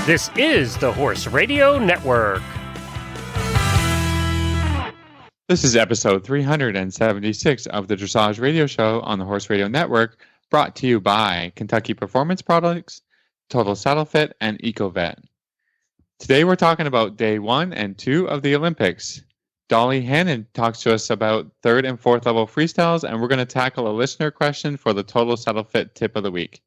This is the Horse Radio Network. This is episode 376 of the Dressage Radio Show on the Horse Radio Network, brought to you by Kentucky Performance Products, Total Saddle Fit, and EcoVet. Today we're talking about day 1 and 2 of the Olympics. Dolly Hannon talks to us about 3rd and 4th level freestyles, and we're going to tackle a listener question for the Total Saddle Fit tip of the week.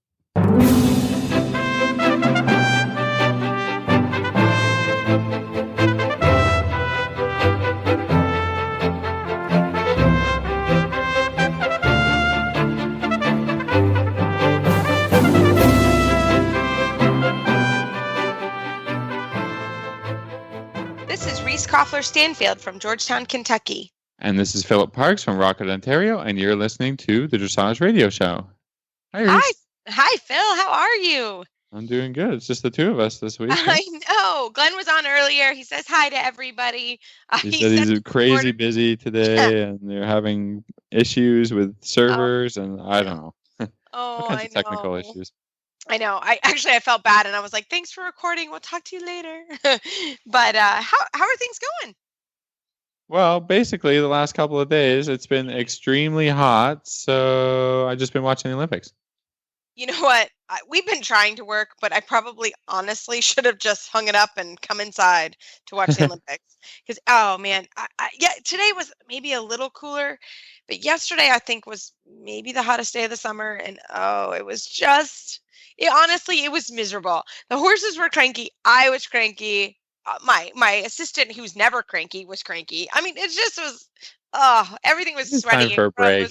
Stanfield from Georgetown, Kentucky. And this is Philip Parks from Rockwood, Ontario, and you're listening to the Dressage Radio Show. Hi, Phil. How are you? I'm doing good. It's just the two of us this week. I know. Glenn was on earlier. He says hi to everybody. He said he's crazy busy today, and they're having issues with servers, and I don't know. All kinds of technical issues. I know. I felt bad, and I was like, "Thanks for recording. We'll talk to you later." But how are things going? Well, basically, the last couple of days, it's been extremely hot, so I've just been watching the Olympics. You know what? We've been trying to work, but I probably honestly should have just hung it up and come inside to watch the Olympics. Because, oh, man, today was maybe a little cooler, but yesterday I think was maybe the hottest day of the summer, and, it was just... Honestly, it was miserable. The horses were cranky. I was cranky. My assistant, who's never cranky, was cranky. I mean, it just was. Everything was sweaty. Time for a break.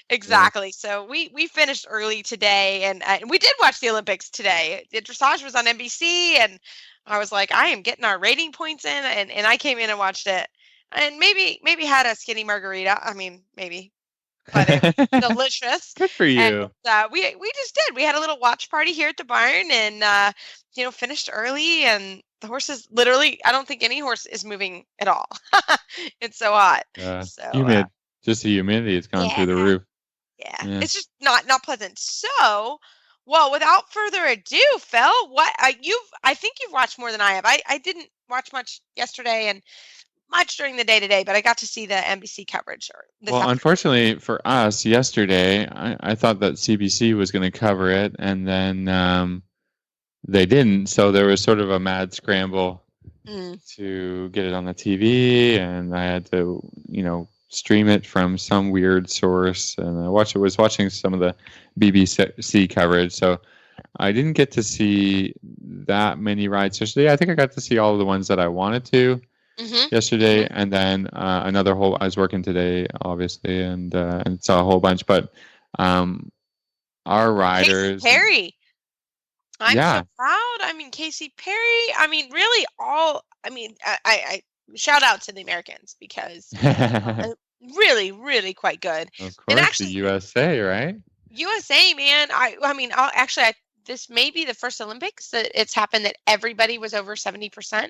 Exactly. Yeah. So we finished early today, and we did watch the Olympics today. The dressage was on NBC, and I was like, I am getting our rating points in, and I came in and watched it, and maybe had a skinny margarita. I mean, maybe. But it was delicious. Good for you. And, we just did. We had a little watch party here at the barn, and finished early. And the horses, literally, I don't think any horse is moving at all. It's so hot. Humid. Just the humidity has gone through the roof. Yeah. It's just not pleasant. So, well, without further ado, Phil, I think you've watched more than I have. I didn't watch much yesterday, and much during the day today, but I got to see the NBC coverage. Unfortunately for us, yesterday, I thought that CBC was going to cover it, and then they didn't. So there was sort of a mad scramble to get it on the TV, and I had to, stream it from some weird source. And I was watching some of the BBC coverage, so I didn't get to see that many rides yesterday. I think I got to see all of the ones that I wanted to. Yesterday, and then another whole. I was working today, obviously, and saw a whole bunch. But our riders, Casey Perry, I'm so proud. I mean, Casey Perry. I mean, really, I shout out to the Americans because really, really quite good. Of course, and actually, the USA, right? USA, man. This may be the first Olympics that it's happened that everybody was over 70%.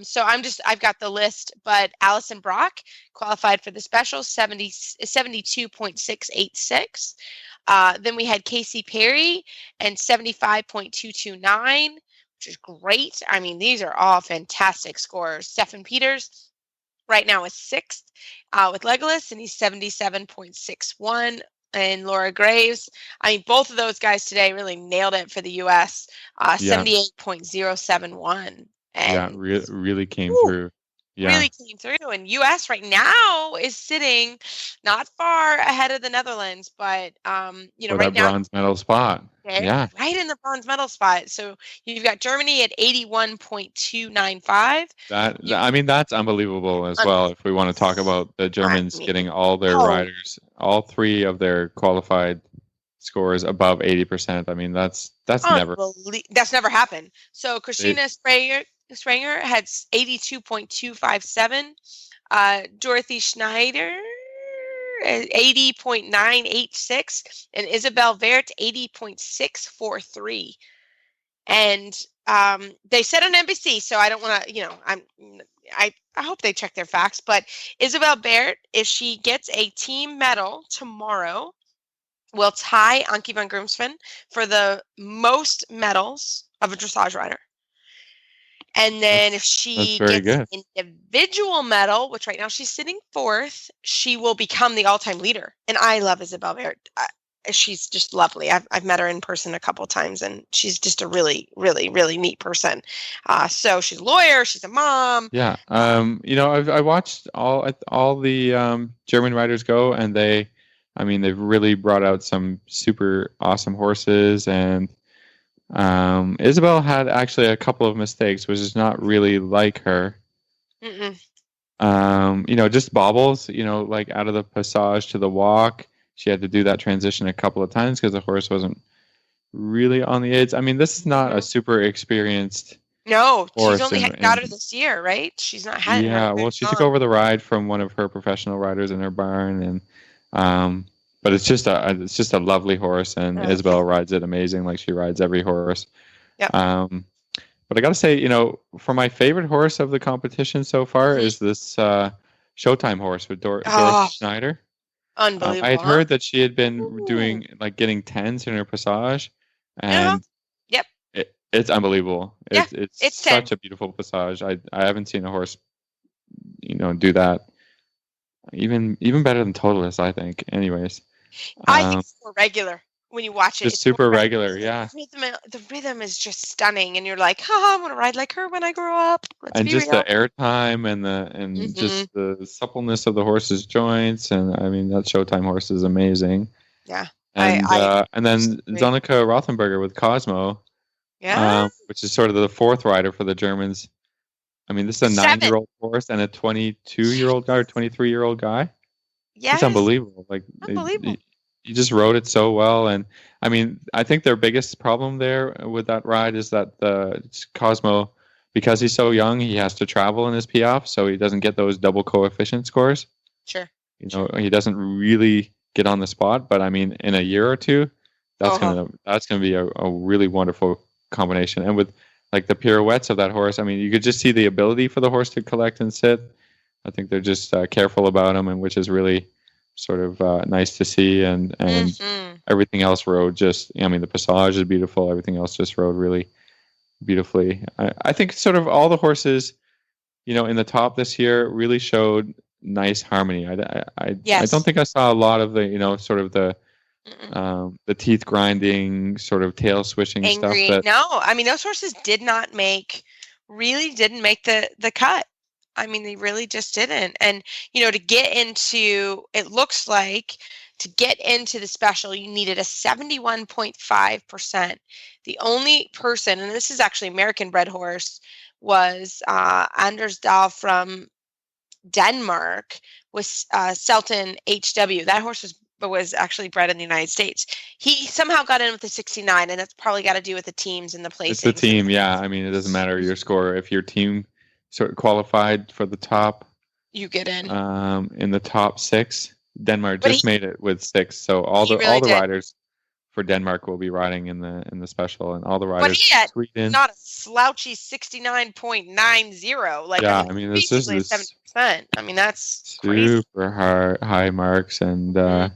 So I've got the list, but Allison Brock qualified for the special 72.686. Then we had Casey Perry and 75.229, which is great. I mean, these are all fantastic scores. Stephen Peters right now is 6th with Legolas, and he's 77.61. And Laura Graves. I mean, both of those guys today really nailed it for the U.S. 78.071. And really came through. Yeah. Really came through. And U.S. right now is sitting not far ahead of the Netherlands, but right that now, bronze medal spot. Yeah, right in the bronze medal spot. So you've got Germany at 81.295. That's unbelievable as well. If we want to talk about the Germans getting all their riders, all 3 of their qualified scores above 80%. I mean, that's never happened. So Christina Spranger had 82.257. Dorothy Schneider 80.986, and Isabel Vert 80.643. And they said on NBC, so I don't want to, I hope they check their facts, but Isabel Vert, if she gets a team medal tomorrow, will tie Ankie van Groomsven for the most medals of a dressage rider. And then if she very gets good. an individual medal, which right now she's sitting 4th, she will become the all-time leader. And I love Isabel Baird. She's just lovely. I've met her in person a couple of times, and she's just a really, really, really neat person. So she's a lawyer. She's a mom. Yeah. I watched all the German riders go, and they've really brought out some super awesome horses. And Isabel had actually a couple of mistakes, which is not really like her. Mm-mm. Just bobbles. Like out of the passage to the walk. She had to do that transition a couple of times because the horse wasn't really on the aids. I mean, this is not a super experienced No, horse. she's only got her this year, right? She's not had her. Yeah, well, she took over the ride from one of her professional riders in her barn, and but it's just a lovely horse, and Isabel rides it amazing, like she rides every horse. Yep. But I got to say, for my favorite horse of the competition so far is this Showtime horse with Dorothy Schneider. Unbelievable. I had heard that she had been doing getting 10s in her passage, and yep, it's unbelievable. Yeah, It's such a beautiful passage. I haven't seen a horse, do that. Even better than Totalist, I think. Anyways, I think it's more regular when you watch it. Just super regular, yeah. The rhythm is just stunning, and you're like, I want to ride like her when I grow up. And just the airtime and just the suppleness of the horse's joints, and I mean that Showtime horse is amazing. Yeah, and then Zonica Rothenberger with Cosmo, which is sort of the 4th rider for the Germans. I mean, this is a 9-year-old horse and a 22-year-old guy or 23-year-old guy. Yeah, it's unbelievable. Unbelievable. You just rode it so well, and I mean, I think their biggest problem there with that ride is that the Cosmo, because he's so young, he has to travel in his Piaffe, so he doesn't get those double coefficient scores. Sure. He doesn't really get on the spot, but I mean, in a year or two, that's gonna be a really wonderful combination. And with the pirouettes of that horse, I mean, you could just see the ability for the horse to collect and sit. I think they're just careful about him, and which is really sort of nice to see, and everything else rode just, the passage is beautiful, everything else just rode really beautifully. I think sort of all the horses, in the top this year really showed nice harmony. I don't think I saw a lot of the, sort of the teeth grinding, sort of tail swishing angry stuff. No, I mean, those horses didn't make the cut. I mean, they really just didn't. And, to get into, it looks like to get into the special, you needed a 71.5%. The only person, and this is actually American bred horse, was Anders Dahl from Denmark, was Selton HW. That horse was actually bred in the United States. He somehow got in with the 69, and that's probably got to do with the teams and the placing. It's the team, yeah. I mean, it doesn't matter your score. If your team sort of qualified for the top, you get in the top 6. Denmark just made it with 6, so all the riders for Denmark will be riding in the special, and all the riders. But he had Sweden, not a slouchy 69.90. I mean, this is 70%. I mean, that's super high marks, and I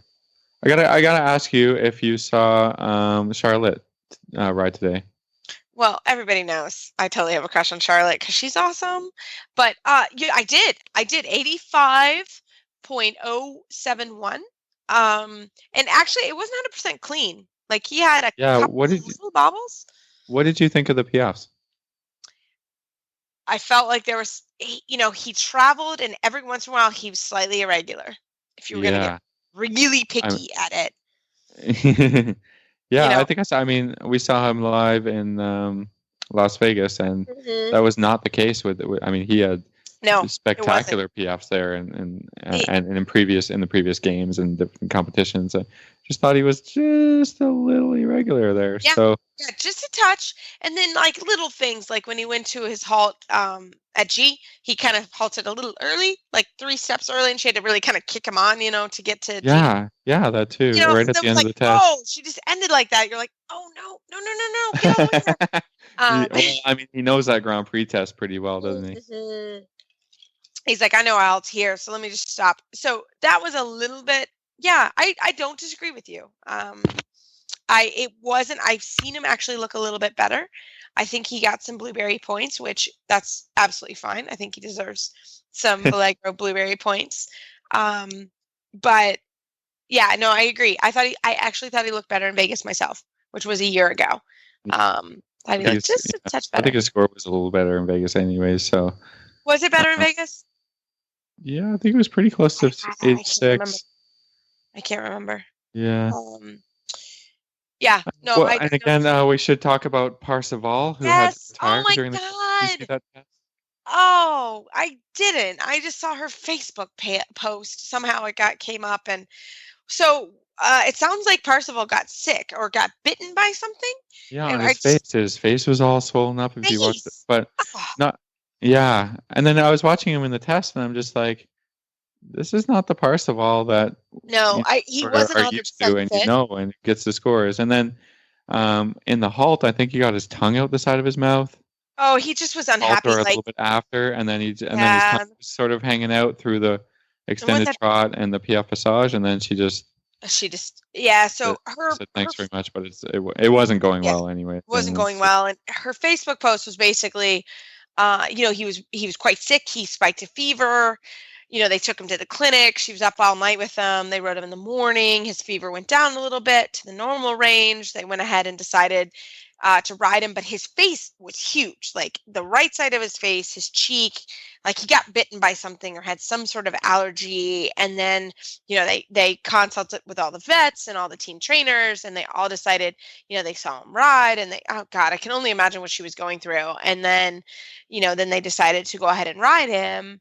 gotta ask you if you saw Charlotte ride today. Well, everybody knows I totally have a crush on Charlotte because she's awesome. But yeah, I did 85.071. And actually, it wasn't 100% clean. Like he had a couple little bobbles. What did you think of the Piaffes? I felt like there was, he traveled, and every once in a while he was slightly irregular. If you were going to get really picky at it. Yeah, I think I saw. I mean, we saw him live in Las Vegas, and that was not the case with. I mean, he had spectacular Piaffes there, and in the previous games and different competitions. I just thought he was just a little irregular there. Yeah, so just a touch, and then little things like when he went to his halt at G, he kind of halted a little early, like 3 steps early, and she had to really kind of kick him on, to get to. Yeah, that too. Right at the end of the test. Oh, she just ended like that. You're like, oh no, get over here. I mean, he knows that Grand Prix test pretty well, doesn't he? He's like, I know I halt here, so let me just stop. So that was a little bit. Yeah, I don't disagree with you. it wasn't. I've seen him actually look a little bit better. I think he got some blueberry points, which that's absolutely fine. I think he deserves some Allegro blueberry points. But yeah, no, I agree. I actually thought he looked better in Vegas myself, which was a year ago. Thought he looked just a touch I better. think his score was a little better in Vegas anyway. So Was it better in Vegas? yeah, I think it was pretty close to 8-6. I can't remember. Yeah. Yeah. No. Well, and again, we should talk about Parseval, who had retired during the. Did you see that test? Oh, I didn't. I just saw her Facebook post. Somehow it came up, and so it sounds like Parseval got sick or got bitten by something. Yeah, on his face. His face was all swollen up if you watched it, but not. Yeah, and then I was watching him in the test, and I'm just like, this is not the Parseval that he wasn't 100% and and gets the scores. And then in the halt, I think he got his tongue out the side of his mouth. Oh, he just was unhappy. A little bit after, and then then his tongue was sort of hanging out through the extended trot and the piaffe passage, and then she just So her said, thanks very much, but it wasn't going well anyway. It wasn't going well, and her Facebook post was basically, he was quite sick. He spiked a fever. They took him to the clinic. She was up all night with him. They rode him in the morning. His fever went down a little bit to the normal range. They went ahead and decided to ride him, but his face was huge. Like the right side of his face, his cheek, like he got bitten by something or had some sort of allergy. And then, they consulted with all the vets and all the team trainers, and they all decided, they saw him ride, and oh God, I can only imagine what she was going through. And then, then they decided to go ahead and ride him.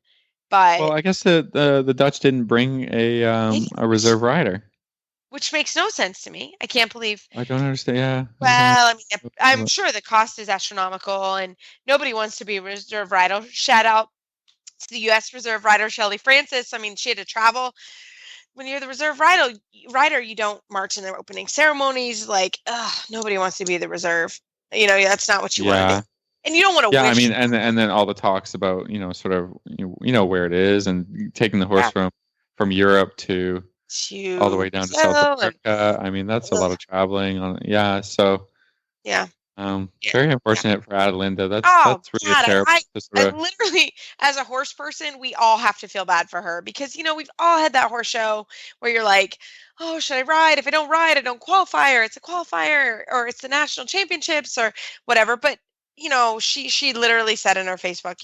But I guess the Dutch didn't bring a reserve rider, which makes no sense to me. I can't believe. I don't understand. Yeah. Well, I mean, I'm sure the cost is astronomical, and nobody wants to be a reserve rider. Shout out to the U.S. reserve rider Shelly Francis. I mean, she had to travel. When you're the reserve rider, you don't march in the opening ceremonies. Like, nobody wants to be the reserve. That's not what you want to do. And you don't want to. Yeah, I mean, and then all the talks about sort of where it is, and taking the horse from Europe to all the way down to South America. I mean, that's a lot of traveling on. Yeah, so very unfortunate for Adelinda. That's really terrible. I literally, as a horse person, we all have to feel bad for her, because we've all had that horse show where you're like, oh, should I ride? If I don't ride, I don't qualify, or it's a qualifier, or it's the national championships, or whatever. But she literally said in her Facebook,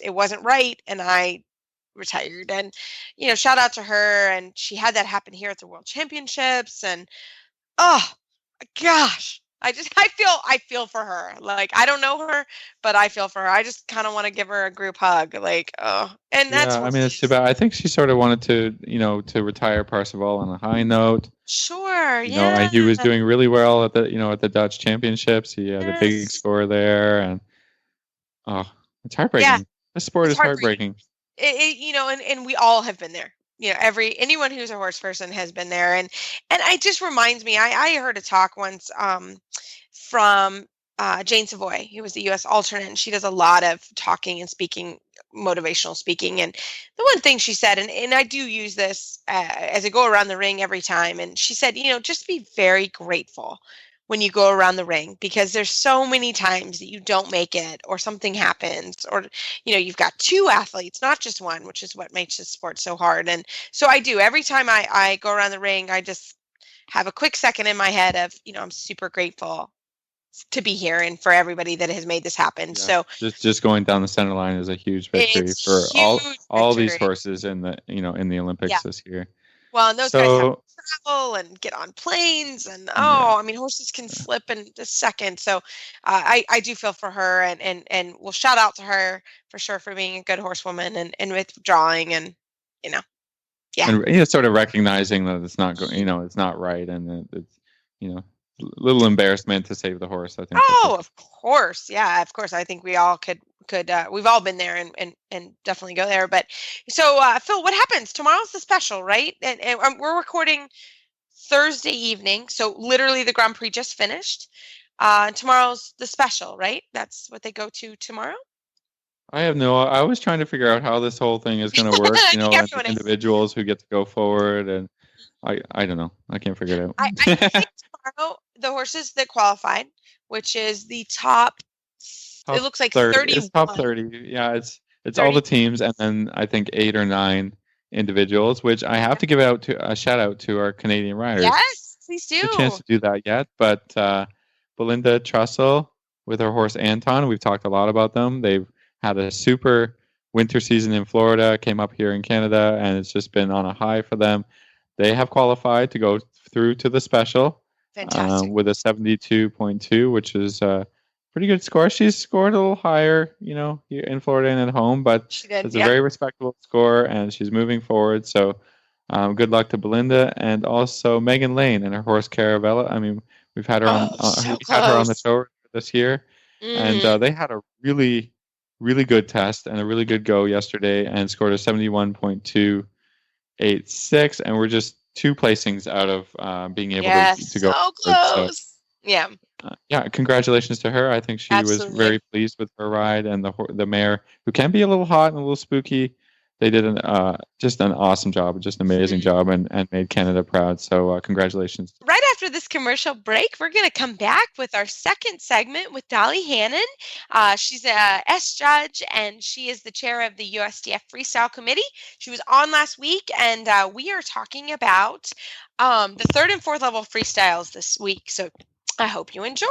it wasn't right, and I retired. And shout out to her. And she had that happen here at the World Championships, and oh gosh, I feel for her. Like, I don't know her, but I feel for her. I just kind of want to give her a group hug. Like, and that's. I mean, it's too bad. I think she sort of wanted to retire Parseval on a high note. Sure. He was doing really well at the Dutch Championships. He had a big score there, and it's heartbreaking. Yeah. This sport is heartbreaking. And we all have been there. Anyone who's a horse person has been there, and it just reminds me. I heard a talk once from Jane Savoy, who was the U.S. alternate, and she does a lot of talking and speaking, motivational speaking. And the one thing she said, and I do use this as I go around the ring every time, and she said, just be very grateful when you go around the ring, because there's so many times that you don't make it, or something happens, or you've got two athletes, not just one, which is what makes this sport so hard. And so I do, every time I go around the ring, I just have a quick second in my head of I'm super grateful to be here, and for everybody that has made this happen. So just going down the center line is a huge victory for all these horses in the in the Olympics this year. Well, and those guys have to travel and get on planes, and I mean, horses can slip in a second. So I do feel for her, and we'll shout out to her for sure for being a good horsewoman and withdrawing, and and sort of recognizing that it's not it's not right, and it's little embarrassment to save the horse, I think. Oh, of course. Yeah, of course. I think we all could we've all been there and definitely go there. But so Phil, what happens tomorrow's the special, right? And we're recording Thursday evening, so literally the Grand Prix just finished. Tomorrow's the special, right? That's what they go to tomorrow. I was trying to figure out how this whole thing is going to work, and the individuals who get to go forward, and I don't know. I can't figure it out. I think tomorrow the horses that qualified, which is the top, it looks like 30. It's top 31. 30. Yeah, it's all 30. the teams, and then I think 8 or 9 individuals. Which I have to give out to a shout out to our Canadian riders. Yes, please A chance do. to do that yet, but Belinda Trussell with her horse Anton, we've talked a lot about them. They've had a super winter season in Florida, came up here in Canada, and it's just been on a high for them. They have qualified to go through to the special Fantastic. with a 72.2, which is a pretty good score. She's scored a little higher, here in Florida and at home, but She did, it's a yeah. very respectable score, and she's moving forward. So good luck to Belinda, and also Megan Lane and her horse Caravella. I mean, we've had her on the show this year, and they had a really, really good test and a really good go yesterday, and scored a 71.286, and we're just 2 placings out of being able to go. So close. So, yeah, congratulations to her. I think she was very pleased with her ride, and the mare, who can be a little hot and a little spooky. They did just an awesome job, just an amazing job, and made Canada proud. So congratulations. Right after this commercial break, we're going to come back with our second segment with Dolly Hannon. She's a S judge, and she is the chair of the USDF Freestyle Committee. She was on last week, and we are talking about the 3rd and 4th level freestyles this week. So I hope you enjoy.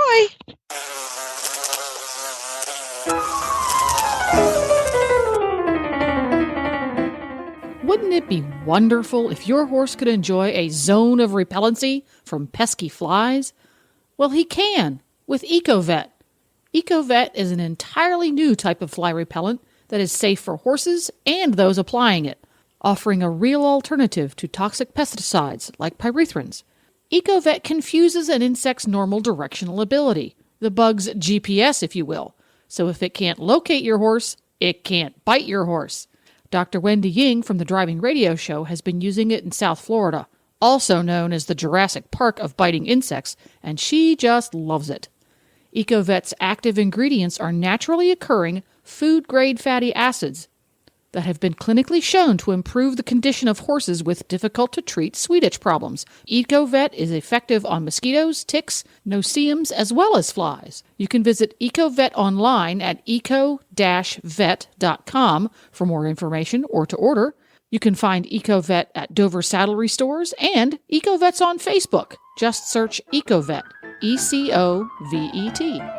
Wouldn't it be wonderful if your horse could enjoy a zone of repellency from pesky flies? Well, he can with EcoVet. EcoVet is an entirely new type of fly repellent that is safe for horses and those applying it, offering a real alternative to toxic pesticides like pyrethrins. EcoVet confuses an insect's normal directional ability, the bug's GPS, if you will. So if it can't locate your horse, it can't bite your horse. Dr. Wendy Ying from the Driving Radio Show has been using it in South Florida, also known as the Jurassic Park of biting insects, and she just loves it. EcoVet's active ingredients are naturally occurring food-grade fatty acids that have been clinically shown to improve the condition of horses with difficult-to-treat sweet itch problems. EcoVet is effective on mosquitoes, ticks, no-see-ums, as well as flies. You can visit EcoVet online at eco-vet.com for more information or to order. You can find EcoVet at Dover Saddlery Stores, and EcoVet's on Facebook. Just search EcoVet, ECOVET.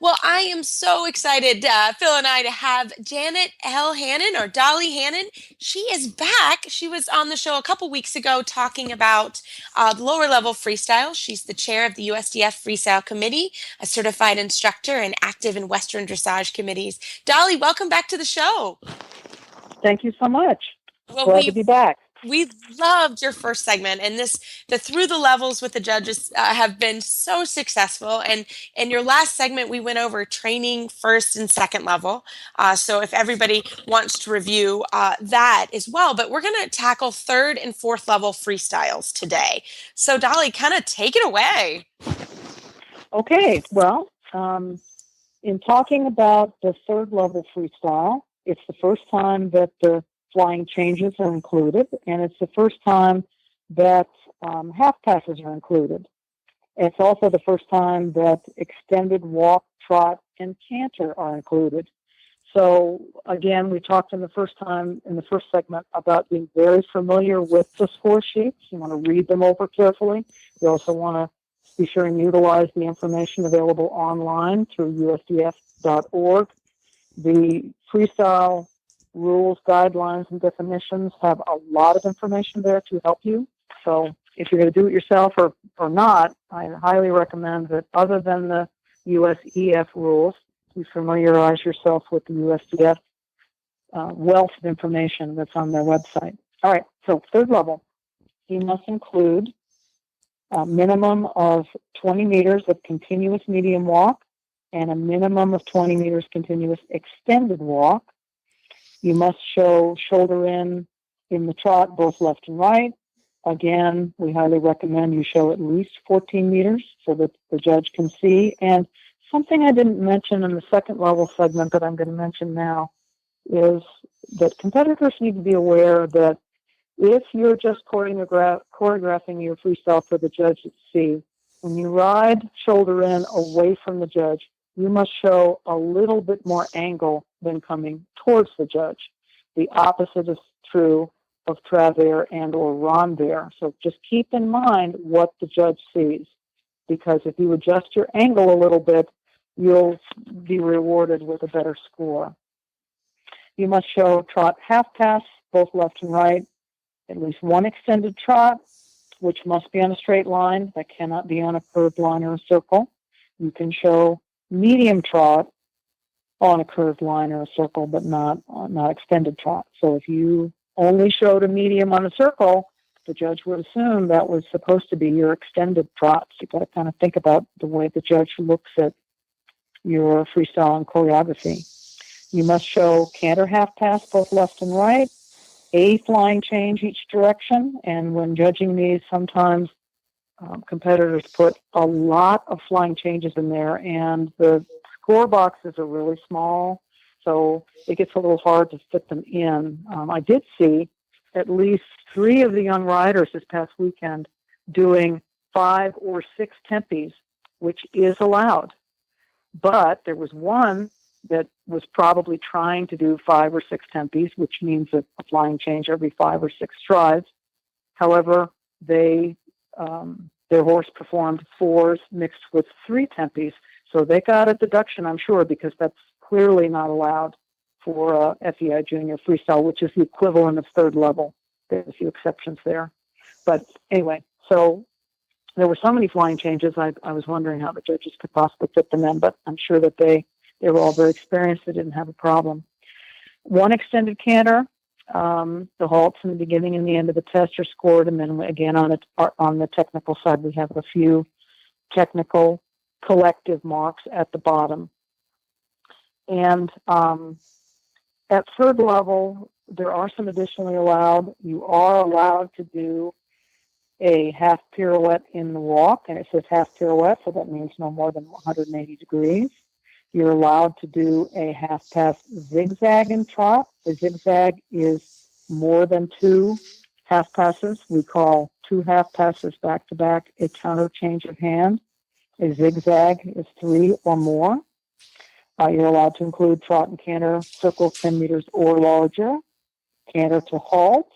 Well, I am so excited, Phil and I, to have Janet L. Hannon, or Dolly Hannon. She is back. She was on the show a couple weeks ago talking about lower level freestyle. She's the chair of the USDF Freestyle Committee, a certified instructor and active in Western dressage committees. Dolly, welcome back to the show. Thank you so much. Well, glad to be back. We loved your first segment, and the through the levels with the judges have been so successful. And in your last segment, we went over training 1st and 2nd level. So if everybody wants to review that as well, but we're going to tackle 3rd and 4th level freestyles today. So Dolly, kind of take it away. Okay. Well, in talking about the 3rd level freestyle, it's the first time that the flying changes are included, and it's the first time that half passes are included. It's also the first time that extended walk, trot, and canter are included. So again, we talked in the first segment about being very familiar with the score sheets. You want to read them over carefully. You also want to be sure and utilize the information available online through usdf.org. The freestyle rules, guidelines, and definitions have a lot of information there to help you. So if you're going to do it yourself or not, I highly recommend that other than the USEF rules, you familiarize yourself with the USDF wealth of information that's on their website. All right, so 3rd level, you must include a minimum of 20 meters of continuous medium walk and a minimum of 20 meters continuous extended walk. You must show shoulder in the trot, both left and right. Again, we highly recommend you show at least 14 meters so that the judge can see. And something I didn't mention in the 2nd level segment that I'm going to mention now, is that competitors need to be aware that if you're just choreographing your freestyle for the judge to see, when you ride shoulder in away from the judge, you must show a little bit more angle than coming towards the judge. The opposite is true of travers and or rondeur. So just keep in mind what the judge sees, because if you adjust your angle a little bit, you'll be rewarded with a better score. You must show trot half pass, both left and right, at least one extended trot, which must be on a straight line. That cannot be on a curved line or a circle. You can show medium trot on a curved line or a circle, but not extended trot. So if you only showed a medium on a circle, the judge would assume that was supposed to be your extended trot. So you've got to kind of think about the way the judge looks at your freestyle and choreography. You must show canter half pass, both left and right, a flying change each direction. And when judging these, sometimes competitors put a lot of flying changes in there, and the score boxes are really small, so it gets a little hard to fit them in. I did see at least 3 of the young riders this past weekend doing 5 or 6 tempies, which is allowed. But there was one that was probably trying to do 5 or 6 tempies, which means a flying change every 5 or 6 strides. However, their horse performed 4s mixed with 3 tempies, so they got a deduction, I'm sure, because that's clearly not allowed for FEI Junior Freestyle, which is the equivalent of third level. There's a few exceptions there. But anyway, so there were so many flying changes, I was wondering how the judges could possibly fit them in, but I'm sure that they were all very experienced. They didn't have a problem. One extended canter, the halts in the beginning and the end of the test are scored, and then again on the technical side, we have a few technical collective marks at the bottom. And at third level, there are some additionally allowed. You are allowed to do a half pirouette in the walk, and it says half pirouette, so that means no more than 180 degrees. You're allowed to do a half pass zigzag in trot. The zigzag is more than 2 half passes. We call 2 half passes back to back a counter change of hand. A zigzag is 3 or more. You're allowed to include trot and canter circles 10 meters or larger, canter to halt,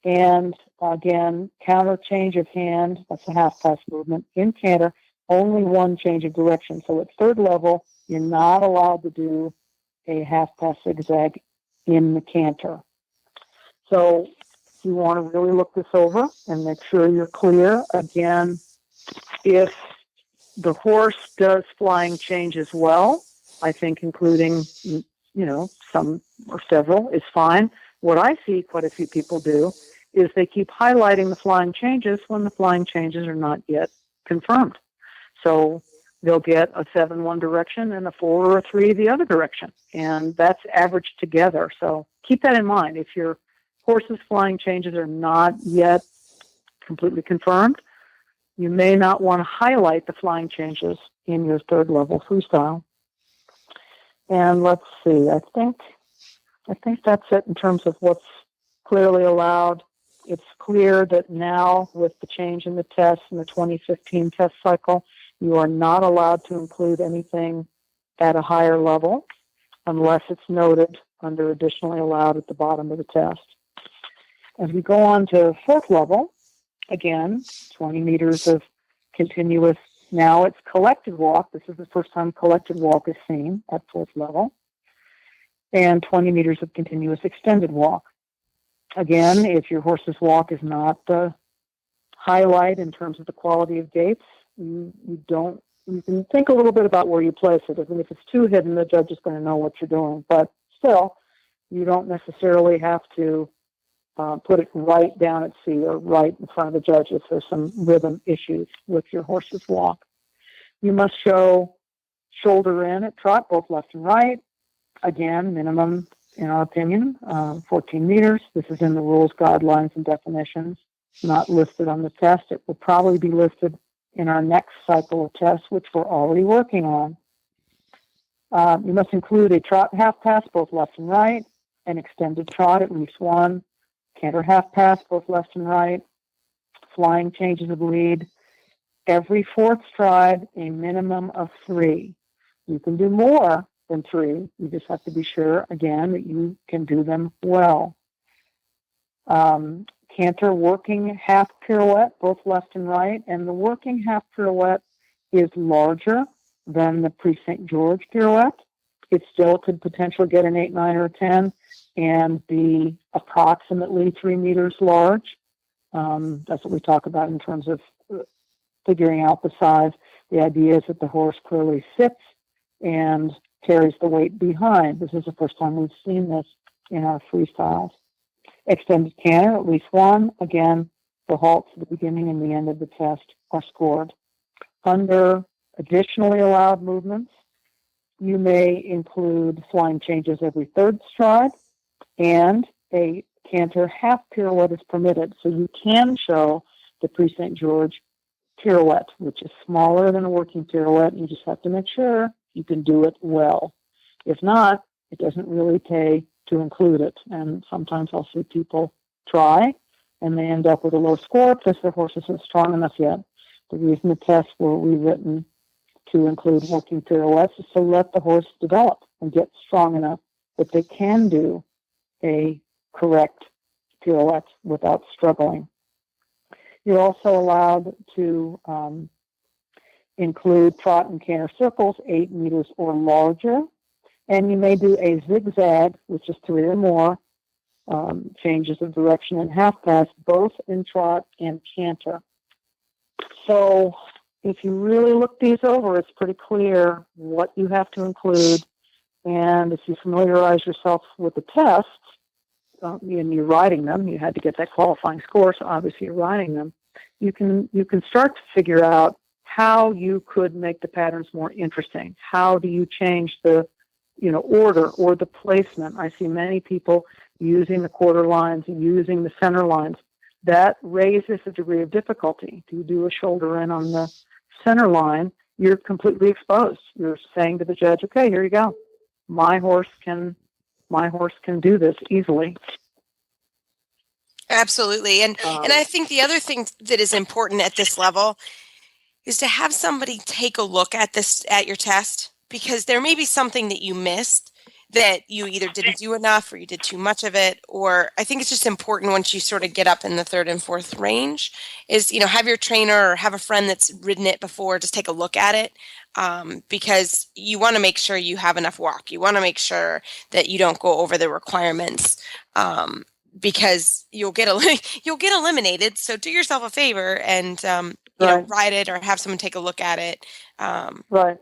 and again, counter change of hand. That's a half pass movement. In canter, only 1 change of direction. So at third level, you're not allowed to do a half pass zigzag in the canter. So you want to really look this over and make sure you're clear. Again, if the horse does flying change as well, I think including, some or several is fine. What I see quite a few people do is they keep highlighting the flying changes when the flying changes are not yet confirmed. So they'll get a 7 one direction and a 4 or a 3 the other direction, and that's averaged together. So keep that in mind. If your horse's flying changes are not yet completely confirmed, you may not want to highlight the flying changes in your third level freestyle. And let's see, I think that's it in terms of what's clearly allowed. It's clear that now with the change in the test in the 2015 test cycle, you are not allowed to include anything at a higher level unless it's noted under additionally allowed at the bottom of the test. As we go on to fourth level, again, 20 meters of continuous. Now it's collected walk. This is the first time collected walk is seen at fourth level. And 20 meters of continuous extended walk. Again, if your horse's walk is not the highlight in terms of the quality of gaits, you can think a little bit about where you place it. I mean, if it's too hidden, the judge is going to know what you're doing. But still, you don't necessarily have to put it right down at C or right in front of the judge if there's some rhythm issues with your horse's walk. You must show shoulder in at trot, both left and right. Again, minimum, in our opinion, 14 meters. This is in the rules, guidelines, and definitions. Not listed on the test. It will probably be listed in our next cycle of tests, which we're already working on. You must include a trot half pass, both left and right, an extended trot, at least one, canter half pass, both left and right, flying changes of lead. Every fourth stride, a minimum of 3. You can do more than 3. You just have to be sure, again, that you can do them well. Canter working half pirouette, both left and right, and the working half pirouette is larger than the pre-St. George pirouette. It still could potentially get an 8, 9, or 10 and be approximately 3 meters large. That's what we talk about in terms of figuring out the size. The idea is that the horse clearly sits and carries the weight behind. This is the first time we've seen this in our freestyles. Extended canter, at least one. Again, the halts at the beginning and the end of the test are scored. Under additionally allowed movements, you may include flying changes every third stride, and a canter half pirouette is permitted. So you can show the pre-St. George pirouette, which is smaller than a working pirouette. You just have to make sure you can do it well. If not, it doesn't really pay to include it. And sometimes I'll see people try, and they end up with a low score because their horse isn't strong enough yet. The reason the tests were rewritten to include working pirouettes is to let the horse develop and get strong enough that they can do a correct pirouette without struggling. You're also allowed to include trot and canter circles, 8 meters or larger, and you may do a zigzag, which is 3 or more, changes of direction and half pass, both in trot and canter. So if you really look these over, it's pretty clear what you have to include. And if you familiarize yourself with the tests, and you're writing them, you had to get that qualifying score, so obviously you're writing them, you can start to figure out how you could make the patterns more interesting. How do you change the order or the placement? I see many people using the quarter lines, using the center lines. That raises the degree of difficulty. If you do a shoulder in on the center line, you're completely exposed. You're saying to the judge, okay, here you go. My horse can do this easily. Absolutely. And I think the other thing that is important at this level is to have somebody take a look at your test, because there may be something that you missed, that you either didn't do enough or you did too much of it. Or I think it's just important once you sort of get up in the third and fourth range is, have your trainer or have a friend that's ridden it before just take a look at it, because you want to make sure you have enough walk. You want to make sure that you don't go over the requirements, because you'll get eliminated. So do yourself a favor and ride it or have someone take a look at it. Right.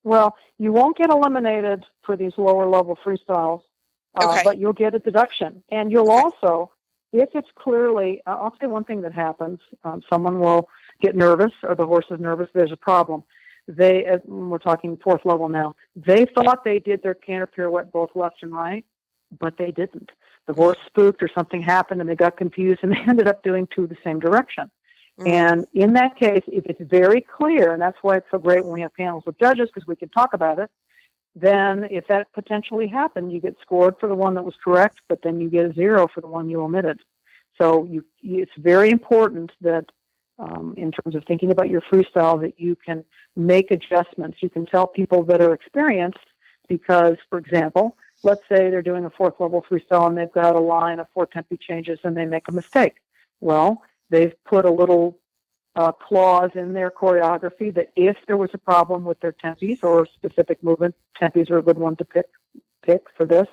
Well, you won't get eliminated for these lower level freestyles, but you'll get a deduction. And you'll also, if it's clearly, I'll say one thing that happens, someone will get nervous or the horse is nervous, there's a problem. We're talking fourth level now, they thought they did their canter pirouette both left and right, but they didn't. The horse spooked or something happened and they got confused and they ended up doing 2 the same direction. And in that case, if it's very clear, and that's why it's so great when we have panels with judges, because we can talk about it, then if that potentially happened, you get scored for the one that was correct, but then you get a 0 for the one you omitted. So it's very important that in terms of thinking about your freestyle, that you can make adjustments. You can tell people that are experienced because, for example, let's say they're doing a fourth level freestyle and they've got a line of 4 tempi changes and they make a mistake. Well, they've put a little clause in their choreography that if there was a problem with their tempis or specific movement, tempis are a good one to pick for this,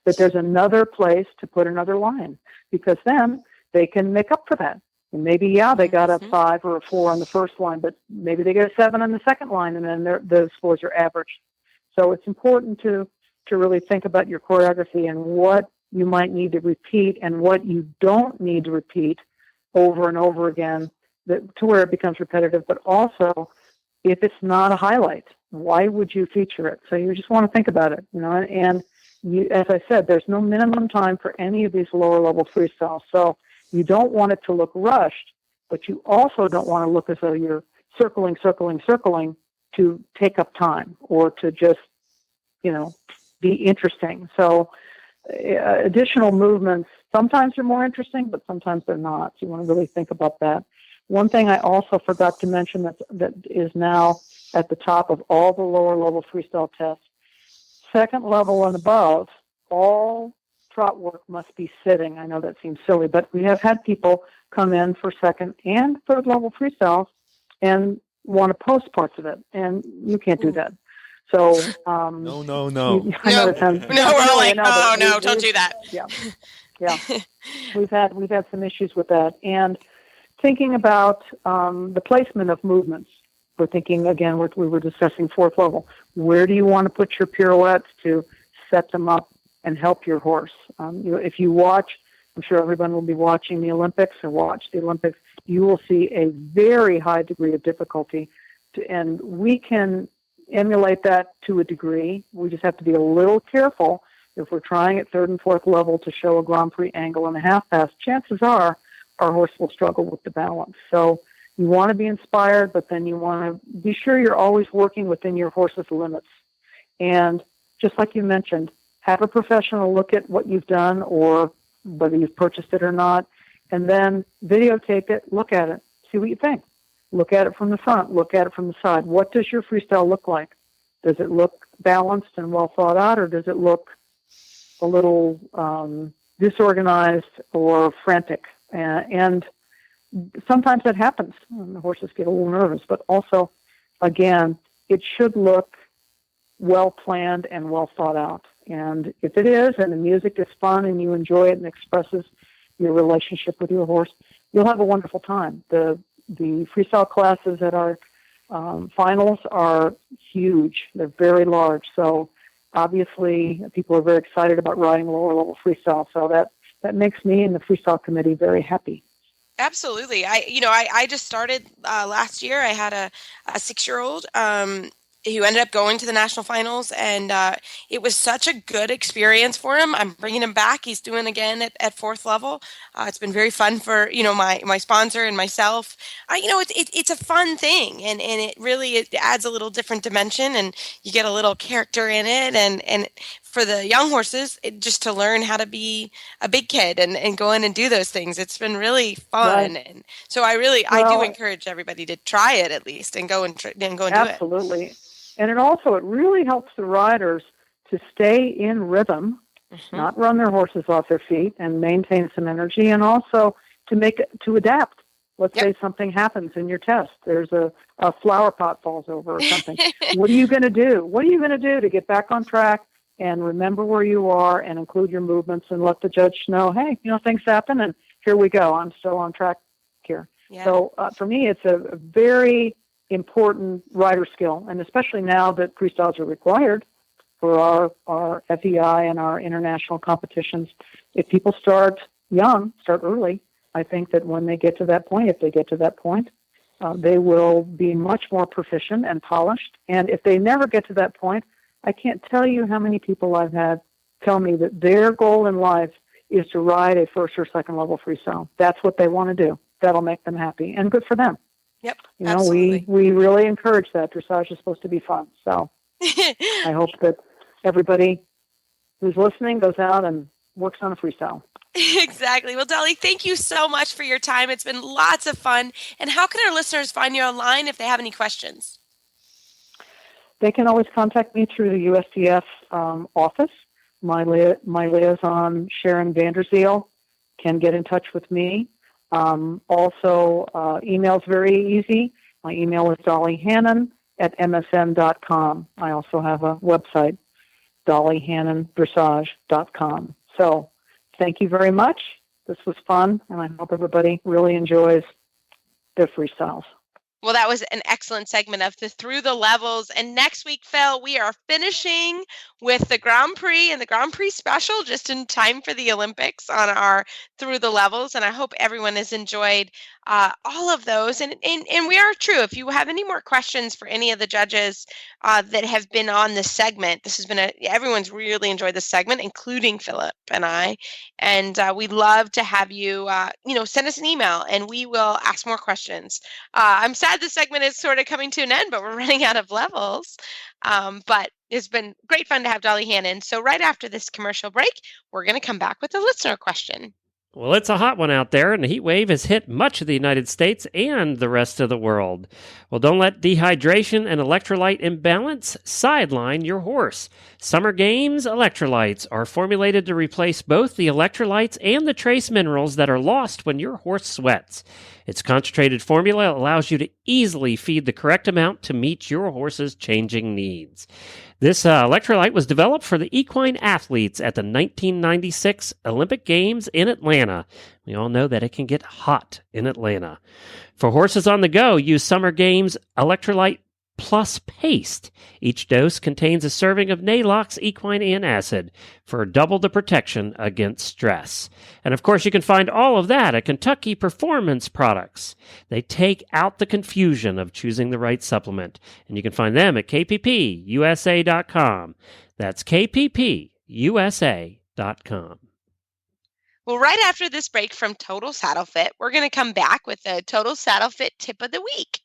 that there's another place to put another line, because then they can make up for that. And maybe, they got a 5 or a 4 on the first line, but maybe they get a 7 on the second line, and then the scores are averaged. So it's important to really think about your choreography and what you might need to repeat and what you don't need to repeat over and over again, to where it becomes repetitive. But also, if it's not a highlight, why would you feature it? So you just want to think about it, and you, as I said, there's no minimum time for any of these lower level freestyles. So you don't want it to look rushed, but you also don't want to look as though you're circling to take up time or to just be interesting. So additional movements, sometimes they're more interesting, but sometimes they're not. So you want to really think about that. One thing I also forgot to mention that is now at the top of all the lower level freestyle tests, second level and above, all trot work must be sitting. I know that seems silly, but we have had people come in for second and third level freestyles and want to post parts of it, and you can't do that. So No. I know that sounds No, we're all like, oh no, don't do that. Yeah. We've had some issues with that, and thinking about the placement of movements. We're thinking again. We were discussing fourth level. Where do you want to put your pirouettes to set them up and help your horse? If you watch, I'm sure everyone will be watching the Olympics or watch the Olympics. You will see a very high degree of difficulty, and we can emulate that to a degree. We just have to be a little careful. If we're trying at third and fourth level to show a Grand Prix angle and a half pass, chances are our horse will struggle with the balance. So you want to be inspired, but then you want to be sure you're always working within your horse's limits. And just like you mentioned, have a professional look at what you've done or whether you've purchased it or not, and then videotape it, look at it, see what you think. Look at it from the front, look at it from the side. What does your freestyle look like? Does it look balanced and well thought out, or does it look a little disorganized or frantic? And sometimes that happens. The horses get a little nervous, but also, again, it should look well planned and well thought out. And if it is, and the music is fun and you enjoy it and expresses your relationship with your horse, you'll have a wonderful time. The freestyle classes at our finals are huge. They're very large. So obviously people are very excited about riding lower level freestyle. So that makes me and the freestyle committee very happy. Absolutely. I just started last year. I had a 6-year-old who ended up going to the national finals, and it was such a good experience for him. I'm bringing him back. He's doing again at fourth level. It's been very fun for my sponsor and myself. It's a fun thing, and it adds a little different dimension, and you get a little character in it, and for the young horses, just to learn how to be a big kid and go in and do those things. It's been really fun, right. And so I do encourage everybody to try it at least and go and do it. Absolutely. And it really helps the riders to stay in rhythm, not run their horses off their feet, and maintain some energy, and also to adapt. Let's say something happens in your test. There's a flower pot falls over or something. What are you going to do? What are you going to do to get back on track and remember where you are and include your movements and let the judge know, hey, things happen and here we go. I'm still on track here. Yeah. So for me, it's a very important rider skill, and especially now that freestyles are required for our FEI and our international competitions. If people start early, I think that when they get to that point, if they get to that point, they will be much more proficient and polished. And if they never get to that point, I can't tell you how many people I've had tell me that their goal in life is to ride a first or second level freestyle. That's what they want to do. That'll make them happy, and good for them. Yep. We really encourage that. Dressage is supposed to be fun. So I hope that everybody who's listening goes out and works on a freestyle. Exactly. Well, Dolly, thank you so much for your time. It's been lots of fun. And how can our listeners find you online if they have any questions? They can always contact me through the USDF office. My liaison, Sharon Vanderzeel, can get in touch with me. Also, email's very easy. My email is dollyhannon@msn.com. I also have a website, dollyhannondressage.com. So thank you very much. This was fun, and I hope everybody really enjoys their freestyles. Well, that was an excellent segment of the Through the Levels. And next week, Phil, we are finishing with the Grand Prix and the Grand Prix special just in time for the Olympics on our Through the Levels. And I hope everyone has enjoyed all of those. And we are true. If you have any more questions for any of the judges that have been on this segment, this has been everyone's really enjoyed this segment, including Philip and I. And we'd love to have you, send us an email and we will ask more questions. I'm sad this segment is sort of coming to an end, but we're running out of levels. But It's been great fun to have Dolly Hannon. So right after this commercial break, we're going to come back with a listener question. Well, it's a hot one out there, and the heat wave has hit much of the United States and the rest of the world. Well, don't let dehydration and electrolyte imbalance sideline your horse. Summer Games electrolytes are formulated to replace both the electrolytes and the trace minerals that are lost when your horse sweats. Its concentrated formula allows you to easily feed the correct amount to meet your horse's changing needs. This electrolyte was developed for the equine athletes at the 1996 Olympic Games in Atlanta. We all know that it can get hot in Atlanta. For horses on the go, use Summer Games Electrolyte Plus Paste. Each dose contains a serving of Nalox equine antacid for double the protection against stress. And of course, you can find all of that at Kentucky Performance Products. They take out the confusion of choosing the right supplement, and you can find them at kppusa.com. That's kppusa.com. Well, right after this break from Total Saddle Fit, we're going to come back with a Total Saddle Fit tip of the week.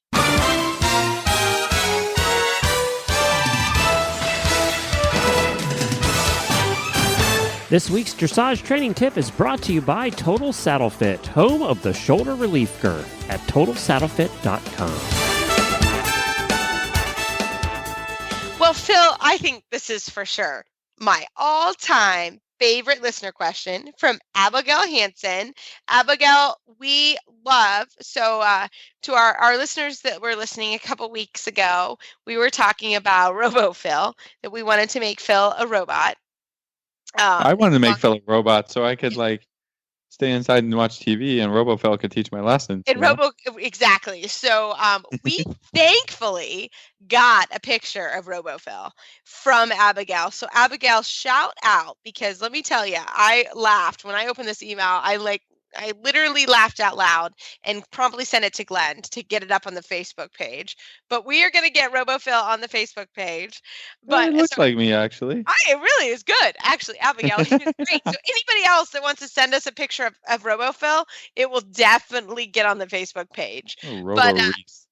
This week's dressage training tip is brought to you by Total Saddle Fit, home of the shoulder relief girth at TotalSaddleFit.com. Well, Phil, I think this is for sure my all-time favorite listener question from Abigail Hansen. Abigail, we love, to our listeners that were listening a couple weeks ago, we were talking about Robo-Phil, that we wanted to make Phil a robot. I wanted to make Phil a robot so I could stay inside and watch TV, and RoboPhil could teach my lessons. Exactly. So we thankfully got a picture of RoboPhil from Abigail. So Abigail, shout out, because let me tell you, I laughed when I opened this email. I literally laughed out loud and promptly sent it to Glenn to get it up on the Facebook page. But we are going to get RoboPhil on the Facebook page. But it looks like me, actually. It really is good, actually, Abigail. It's great. So anybody else that wants to send us a picture of RoboPhil, it will definitely get on the Facebook page. Robo-Reese.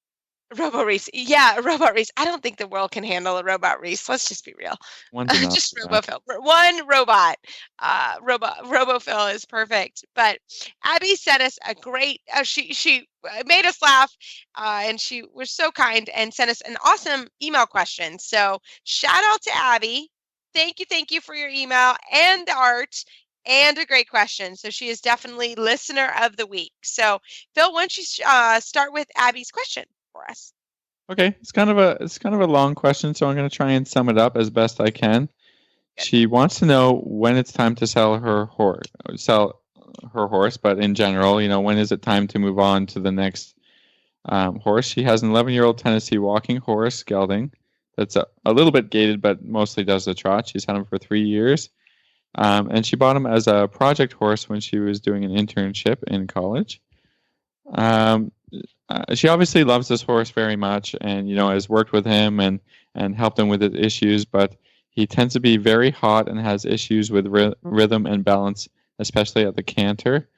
Robo-Reese. Yeah, Robot Reese. I don't think the world can handle a Robot Reese. Let's just be real. Just RoboPhil. One robot. RoboPhil is perfect. But Abby sent us a great, she made us laugh, and she was so kind and sent us an awesome email question. So shout out to Abby. Thank you for your email and the art and a great question. So she is definitely listener of the week. So Phil, why don't you start with Abby's question for us? Okay, it's kind of a long question, so I'm going to try and sum it up as best I can. Good. She wants to know when it's time to sell her horse, but in general, when is it time to move on to the next horse? She has an 11-year-old Tennessee walking horse, gelding, that's a little bit gated, but mostly does the trot. She's had him for 3 years, and she bought him as a project horse when she was doing an internship in college. She obviously loves this horse very much, and has worked with him and helped him with his issues, but he tends to be very hot and has issues with rhythm and balance, especially at the canter,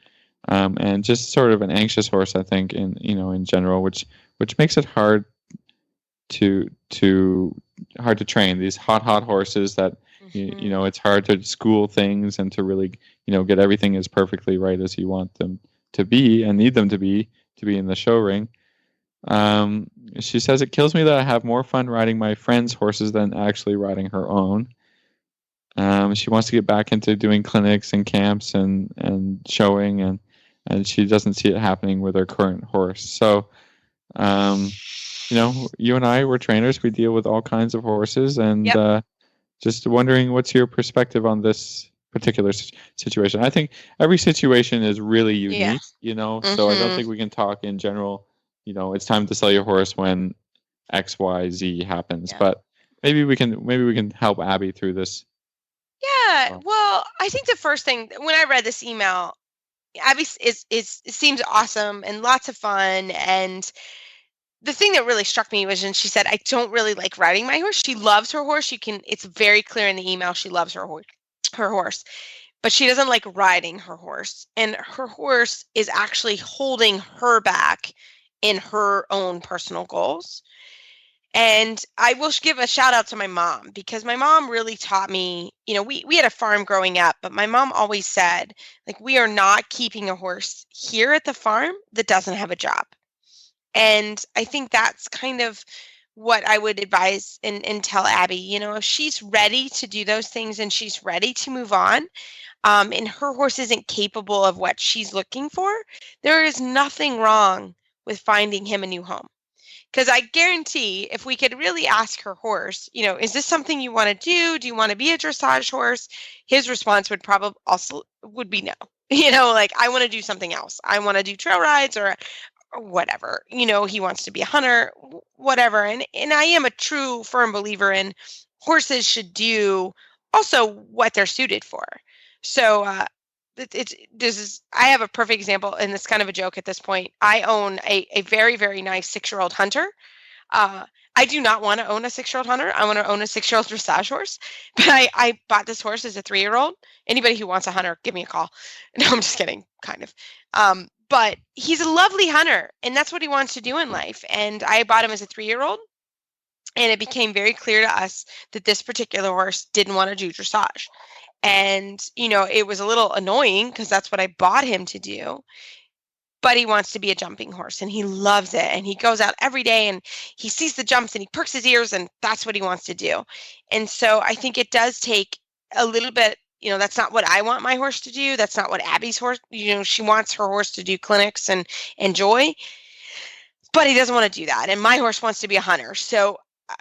and just sort of an anxious horse, I think, in general, which makes it hard to train. These hot horses that it's hard to school things and to really get everything as perfectly right as you want them to be and need them to be in the show ring. She says it kills me that I have more fun riding my friends' horses than actually riding her own. She wants to get back into doing clinics and camps and showing, and she doesn't see it happening with her current horse. So, you and I, we're trainers. We deal with all kinds of horses, and just wondering what's your perspective on this particular situation. I think every situation is really unique, so I don't think we can talk in general, it's time to sell your horse when X, Y, Z happens, but maybe we can help Abby through this. Yeah. Well, I think the first thing when I read this email, Abby seems awesome and lots of fun. And the thing that really struck me was when she said, I don't really like riding my horse. She loves her horse. It's very clear in the email. She loves her horse, but she doesn't like riding her horse, and her horse is actually holding her back in her own personal goals. And I will give a shout out to my mom, because my mom really taught me, we had a farm growing up, but my mom always said, like, we are not keeping a horse here at the farm that doesn't have a job. And I think that's kind of what I would advise and tell Abby, if she's ready to do those things and she's ready to move on, and her horse isn't capable of what she's looking for, there is nothing wrong with finding him a new home. Because I guarantee if we could really ask her horse, is this something you want to do? Do you want to be a dressage horse? His response would probably also would be no. Like, I want to do something else. I want to do trail rides or whatever. He wants to be a hunter, whatever. And I am a true firm believer in horses should do also what they're suited for. So I have a perfect example, and it's kind of a joke at this point. I own a very, very nice 6-year-old hunter. I do not want to own a 6-year-old hunter. I want to own a 6-year-old dressage horse. But I bought this horse as a 3-year-old. Anybody who wants a hunter, give me a call. No, I'm just kidding, kind of. But he's a lovely hunter, and that's what he wants to do in life. And I bought him as a 3-year-old, and it became very clear to us that this particular horse didn't want to do dressage. And, it was a little annoying because that's what I bought him to do. But he wants to be a jumping horse, and he loves it. And he goes out every day and he sees the jumps and he perks his ears, and that's what he wants to do. And so I think it does take a little bit, that's not what I want my horse to do. That's not what Abby's horse, she wants her horse to do clinics and enjoy. But he doesn't want to do that. And my horse wants to be a hunter. So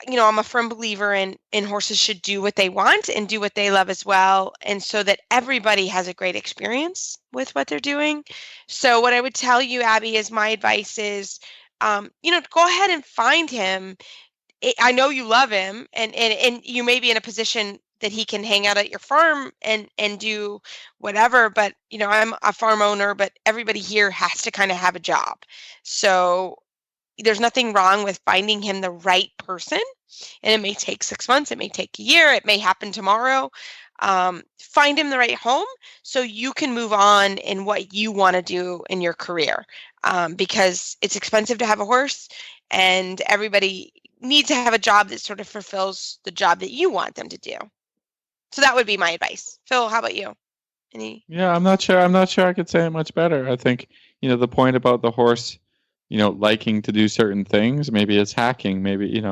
I'm a firm believer in horses should do what they want and do what they love as well. And so that everybody has a great experience with what they're doing. So what I would tell you, Abby, is my advice is, go ahead and find him. I know you love him, and you may be in a position that he can hang out at your farm and do whatever. But, I'm a farm owner, but everybody here has to kind of have a job. So there's nothing wrong with finding him the right person, and it may take 6 months, it may take a year, it may happen tomorrow. Find him the right home so you can move on in what you want to do in your career, because it's expensive to have a horse, and everybody needs to have a job that sort of fulfills the job that you want them to do. So that would be my advice. Phil, how about you? Yeah, I'm not sure I could say it much better. I think, the point about the horse, liking to do certain things, maybe it's hacking, maybe,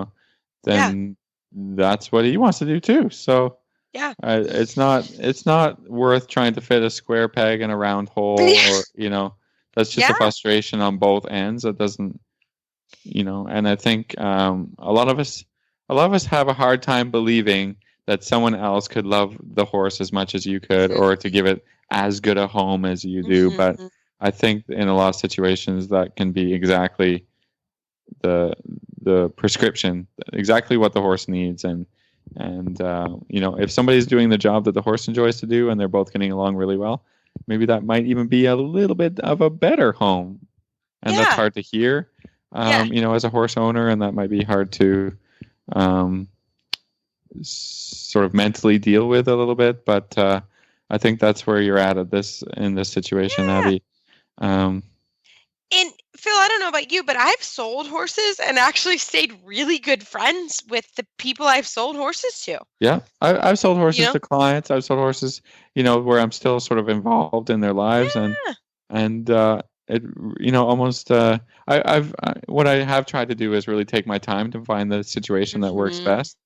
then that's what he wants to do too. So yeah, it's not worth trying to fit a square peg in a round hole, or, that's just a frustration on both ends. That doesn't, and I think a lot of us have a hard time believing that someone else could love the horse as much as you could, or to give it as good a home as you do. Mm-hmm. But I think in a lot of situations that can be exactly the prescription, exactly what the horse needs. And if somebody's doing the job that the horse enjoys to do and they're both getting along really well, maybe that might even be a little bit of a better home. And that's hard to hear, as a horse owner, and that might be hard to sort of mentally deal with a little bit. But I think that's where you're at in this situation, Abby. And Phil, I don't know about you, but I've sold horses and actually stayed really good friends with the people I've sold horses to. Yeah, I've sold horses to clients. I've sold horses, where I'm still sort of involved in their lives, and it, almost. What I have tried to do is really take my time to find the situation that works best.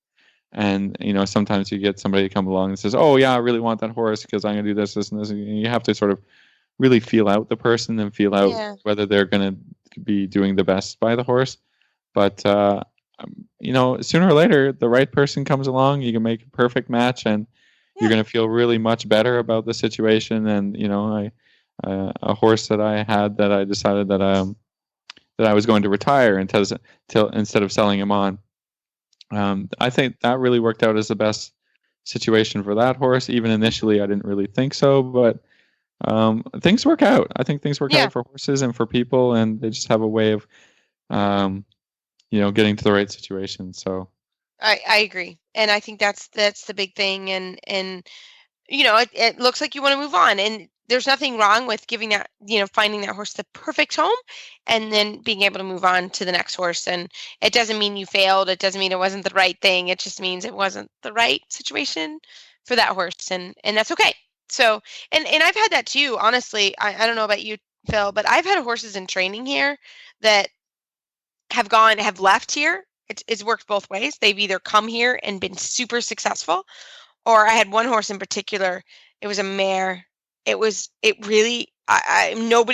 And, sometimes you get somebody to come along and says, "Oh yeah, I really want that horse because I'm going to do this, this, and this." And you have to sort of really feel out the person and feel out whether they're going to be doing the best by the horse. But, sooner or later, the right person comes along, you can make a perfect match, and you're going to feel really much better about the situation. And, a horse that I had that I decided that I was going to retire instead of selling him on. I think that really worked out as the best situation for that horse. Even initially, I didn't really think so, but things work out. I think things work out for horses and for people, and they just have a way of, getting to the right situation. So I agree, and I think that's the big thing. And it looks like you want to move on, and there's nothing wrong with giving that, finding that horse the perfect home and then being able to move on to the next horse. And it doesn't mean you failed. It doesn't mean it wasn't the right thing. It just means it wasn't the right situation for that horse. And that's okay. So, and I've had that too, honestly. I don't know about you, Phil, but I've had horses in training here that have left here. It's worked both ways. They've either come here and been super successful, or I had one horse in particular. It was a mare. Nobody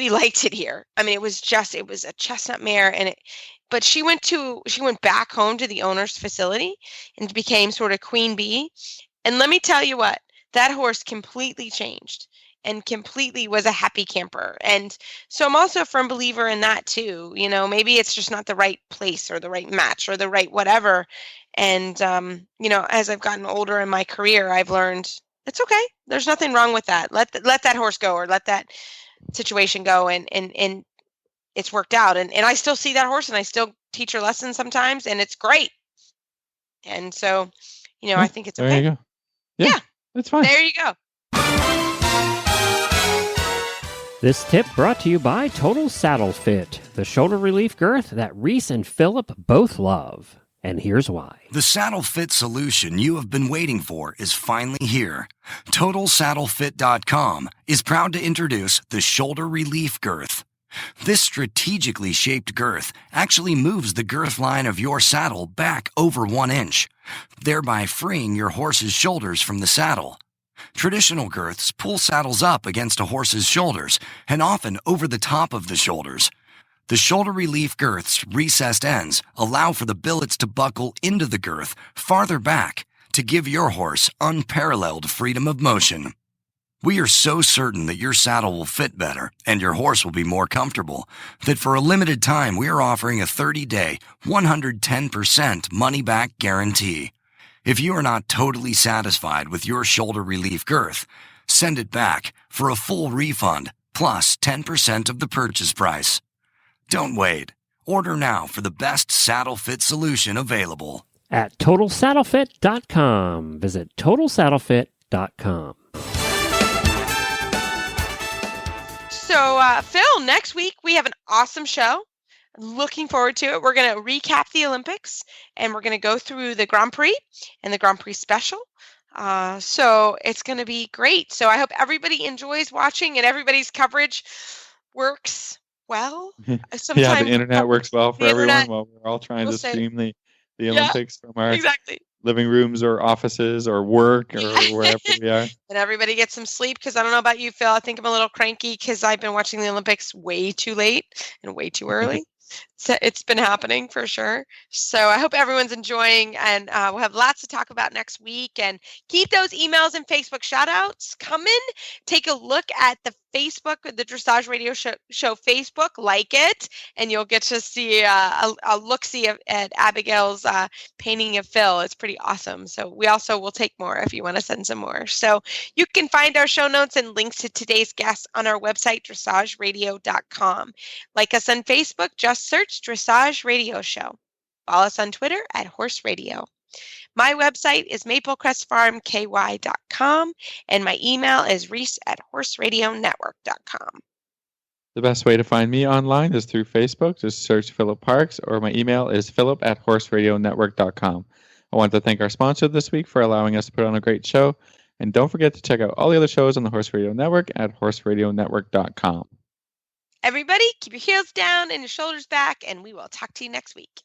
liked it here. I mean, it was a chestnut mare, but she went back home to the owner's facility and became sort of queen bee. And let me tell you what, that horse completely changed and completely was a happy camper. And so I'm also a firm believer in that too. Maybe it's just not the right place or the right match or the right whatever. And, as I've gotten older in my career, I've learned it's okay. There's nothing wrong with that. Let that horse go, or let that situation go. And it's worked out. And I still see that horse and I still teach her lessons sometimes, and it's great. And so, I think it's okay. There you go. Yeah. That's fine. There you go. This tip brought to you by Total Saddle Fit, the shoulder relief girth that Reese and Philip both love. And here's why. The saddle fit solution you have been waiting for is finally here. TotalSaddleFit.com is proud to introduce the Shoulder Relief Girth. This strategically shaped girth actually moves the girth line of your saddle back over 1 inch, thereby freeing your horse's shoulders from the saddle. Traditional girths pull saddles up against a horse's shoulders and often over the top of the shoulders. The Shoulder Relief Girth's recessed ends allow for the billets to buckle into the girth farther back to give your horse unparalleled freedom of motion. We are so certain that your saddle will fit better and your horse will be more comfortable that for a limited time we are offering a 30-day, 110% money-back guarantee. If you are not totally satisfied with your shoulder relief girth, send it back for a full refund plus 10% of the purchase price. Don't wait. Order now for the best saddle fit solution available. At TotalSaddleFit.com. Visit TotalSaddleFit.com. So, Phil, next week we have an awesome show. Looking forward to it. We're going to recap the Olympics, and we're going to go through the Grand Prix and the Grand Prix special. So it's going to be great. So I hope everybody enjoys watching and everybody's coverage works well. The internet works well for everyone while we're all trying to stream the Olympics from our living rooms or offices or work or wherever we are. And everybody gets some sleep, because I don't know about you, Phil. I think I'm a little cranky because I've been watching the Olympics way too late and way too early. So it's been happening for sure. So I hope everyone's enjoying, and we'll have lots to talk about next week. And keep those emails and Facebook shout outs coming. Take a look at the Facebook, the Dressage Radio Show Facebook, like it, and you'll get to see a look-see at Abigail's painting of Phil. It's pretty awesome. So we also will take more if you want to send some more. So you can find our show notes and links to today's guests on our website, dressageradio.com. Like us on Facebook, just search Dressage Radio Show. Follow us on Twitter at Horse Radio. My website is maplecrestfarmky.com, and my email is reese@horseradionetwork.com. The best way to find me online is through Facebook. Just search Philip Parks, or my email is philip@horseradionetwork.com. I want to thank our sponsor this week for allowing us to put on a great show. And don't forget to check out all the other shows on the Horse Radio Network at horseradionetwork.com. Everybody, keep your heels down and your shoulders back, and we will talk to you next week.